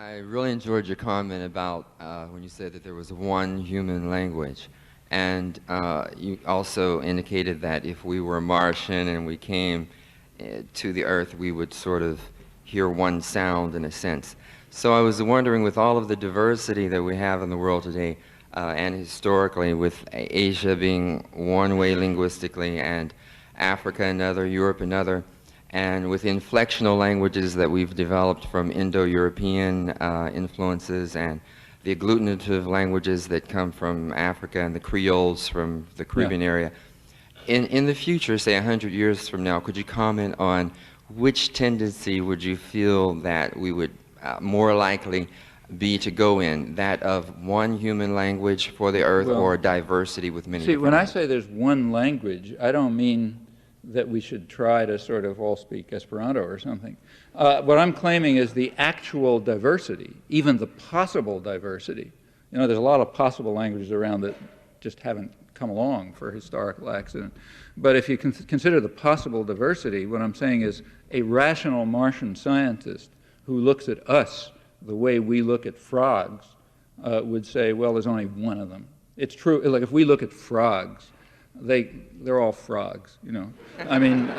I really enjoyed your comment about when you said that there was one human language. And you also indicated that if we were Martian and we came to the Earth, we would sort of hear one sound in a sense. So I was wondering, with all of the diversity that we have in the world today, and historically, with Asia being one way linguistically, and Africa another, Europe another, and with inflectional languages that we've developed from Indo-European influences, and the agglutinative languages that come from Africa, and the Creoles from the Caribbean area. In the future, say 100 years from now, could you comment on which tendency would you feel that we would more likely be to go in, that of one human language for the Earth, or diversity with many See, when I languages? say there's one language, I don't mean that we should try to sort of all speak Esperanto or something. What I'm claiming is the actual diversity, even the possible diversity. You know, there's a lot of possible languages around that just haven't come along for historical accident. But if you consider the possible diversity, what I'm saying is a rational Martian scientist who looks at us the way we look at frogs would say, well, there's only one of them. It's true, like if we look at frogs, they're all frogs, you know. I mean,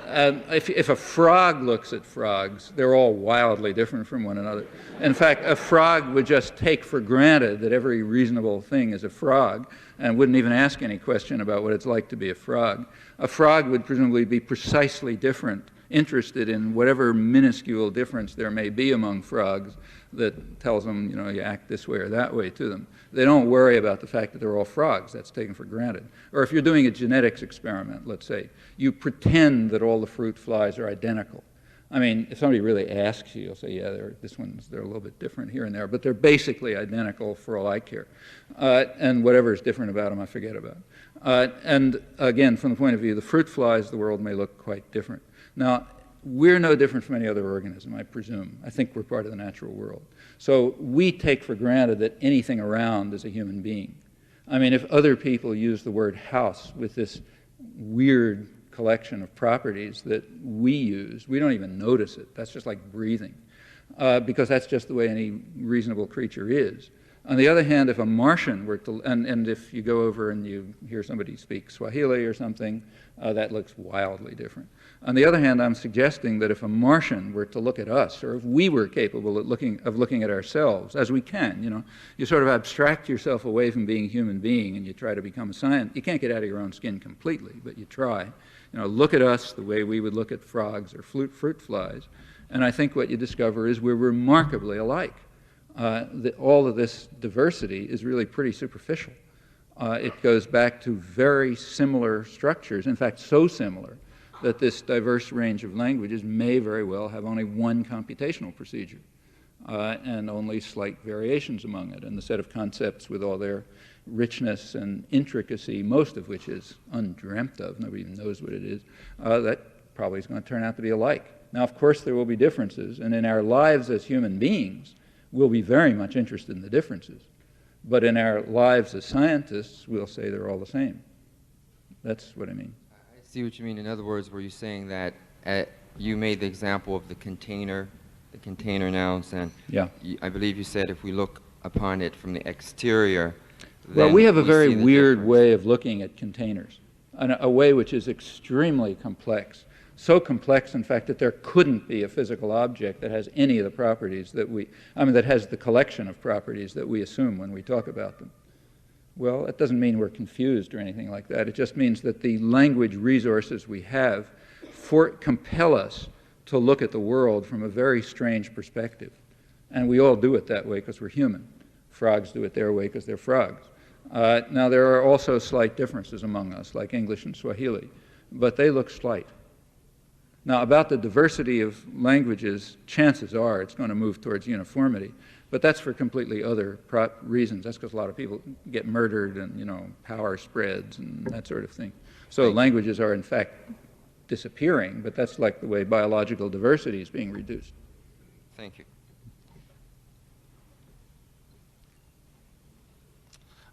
if a frog looks at frogs, they're all wildly different from one another. In fact, a frog would just take for granted that every reasonable thing is a frog and wouldn't even ask any question about what it's like to be a frog. A frog would presumably be precisely different, interested in whatever minuscule difference there may be among frogs that tells them, you know, you act this way or that way to them. They don't worry about the fact that they're all frogs. That's taken for granted. Or if you're doing a genetics experiment, let's say, you pretend that all the fruit flies are identical. I mean, if somebody really asks you, you'll say, yeah, they're a little bit different here and there, but they're basically identical for all I care. And whatever is different about them, I forget about. And again, from the point of view of the fruit flies, the world may look quite different. Now, we're no different from any other organism, I presume. I think we're part of the natural world. So we take for granted that anything around is a human being. I mean, if other people use the word house with this weird collection of properties that we use, we don't even notice it. That's just like breathing, because that's just the way any reasonable creature is. On the other hand, if a Martian were to, and if you go over and you hear somebody speak Swahili or something, that looks wildly different. On the other hand, I'm suggesting that if a Martian were to look at us, or if we were capable of looking at ourselves, as we can, you know, you sort of abstract yourself away from being a human being and you try to become a scientist. You can't get out of your own skin completely, but you try. You know, look at us the way we would look at frogs or fruit flies, and I think what you discover is we're remarkably alike. All of this diversity is really pretty superficial. It goes back to very similar structures, in fact, so similar that this diverse range of languages may very well have only one computational procedure and only slight variations among it. And the set of concepts with all their richness and intricacy, most of which is undreamt of, nobody even knows what it is, that probably is going to turn out to be alike. Now, of course, there will be differences, and in our lives as human beings, we'll be very much interested in the differences. But in our lives as scientists, we'll say they're all the same. That's what I mean. I see what you mean. In other words, were you saying that you made the example of the container nouns, and yeah. I believe you said if we look upon it from the exterior, well, we have a very see the weird difference. way of looking at containers, a way which is extremely complex. So complex, in fact, that there couldn't be a physical object that has any of the properties that that has the collection of properties that we assume when we talk about them. Well, that doesn't mean we're confused or anything like that. It just means that the language resources we have compel us to look at the world from a very strange perspective. And we all do it that way because we're human. Frogs do it their way because they're frogs. Now, there are also slight differences among us, like English and Swahili, but they look slight. Now, about the diversity of languages, chances are it's going to move towards uniformity, but that's for completely other reasons. That's because a lot of people get murdered and, you know, power spreads and that sort of thing. So languages are, in fact, disappearing, but that's like the way biological diversity is being reduced. Thank you.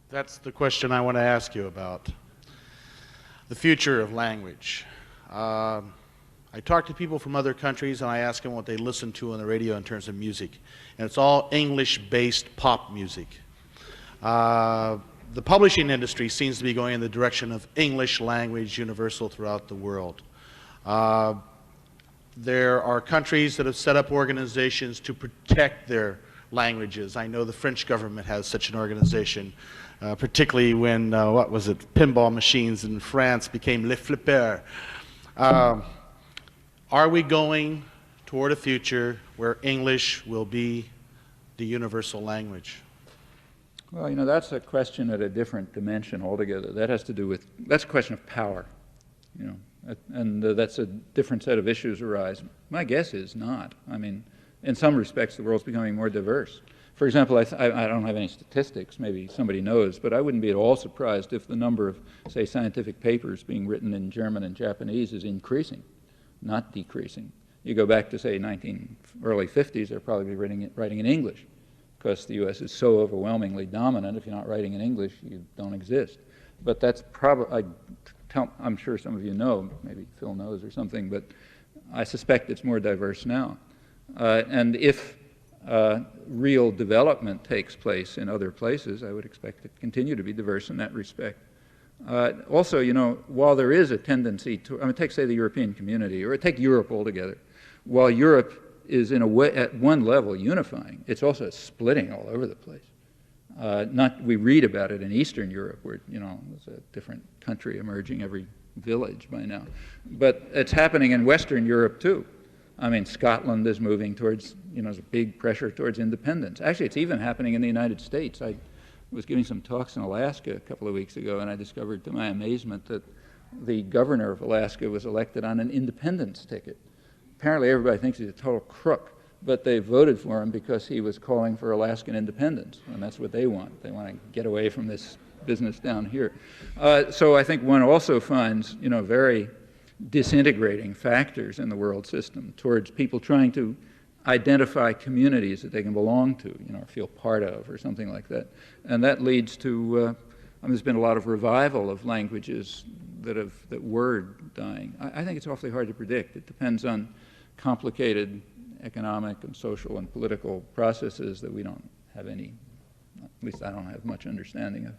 That's the question I want to ask you about. The future of language. I talk to people from other countries and I ask them what they listen to on the radio in terms of music. And it's all English-based pop music. The publishing industry seems to be going in the direction of English language universal throughout the world. There are countries that have set up organizations to protect their languages. I know the French government has such an organization, particularly when, what was it, pinball machines in France became les flippers. Are we going toward a future where English will be the universal language? Well, you know, that's a question at a different dimension altogether. That has to do with, that's a question of power, you know, and that's a different set of issues arise. My guess is not. I mean, in some respects, the world's becoming more diverse. For example, I don't have any statistics, maybe somebody knows, but I wouldn't be at all surprised if the number of, say, scientific papers being written in German and Japanese is increasing, not decreasing. You go back to, say, early 50s, they're probably writing in English, because the U.S. is so overwhelmingly dominant. If you're not writing in English, you don't exist. But that's probably, I'm sure some of you know, maybe Phil knows or something, but I suspect it's more diverse now. And if real development takes place in other places, I would expect it to continue to be diverse in that respect. Also, you know, while there is a tendency to, I mean, take, say, the European community, or take Europe altogether, while Europe is in a way, at one level, unifying, it's also splitting all over the place. We read about it in Eastern Europe, where, you know, there's a different country emerging every village by now. But it's happening in Western Europe, too. I mean, Scotland is moving towards, you know, there's a big pressure towards independence. Actually, it's even happening in the United States. I was giving some talks in Alaska a couple of weeks ago, and I discovered to my amazement that the governor of Alaska was elected on an independence ticket. Apparently, everybody thinks he's a total crook, but they voted for him because he was calling for Alaskan independence, and that's what they want. They want to get away from this business down here. So I think one also finds, you know, very disintegrating factors in the world system towards people trying to identify communities that they can belong to, you know, or feel part of, or something like that. And that leads to, I mean, there's been a lot of revival of languages that were dying. I think it's awfully hard to predict. It depends on complicated economic and social and political processes that we don't have any, at least I don't have much understanding of.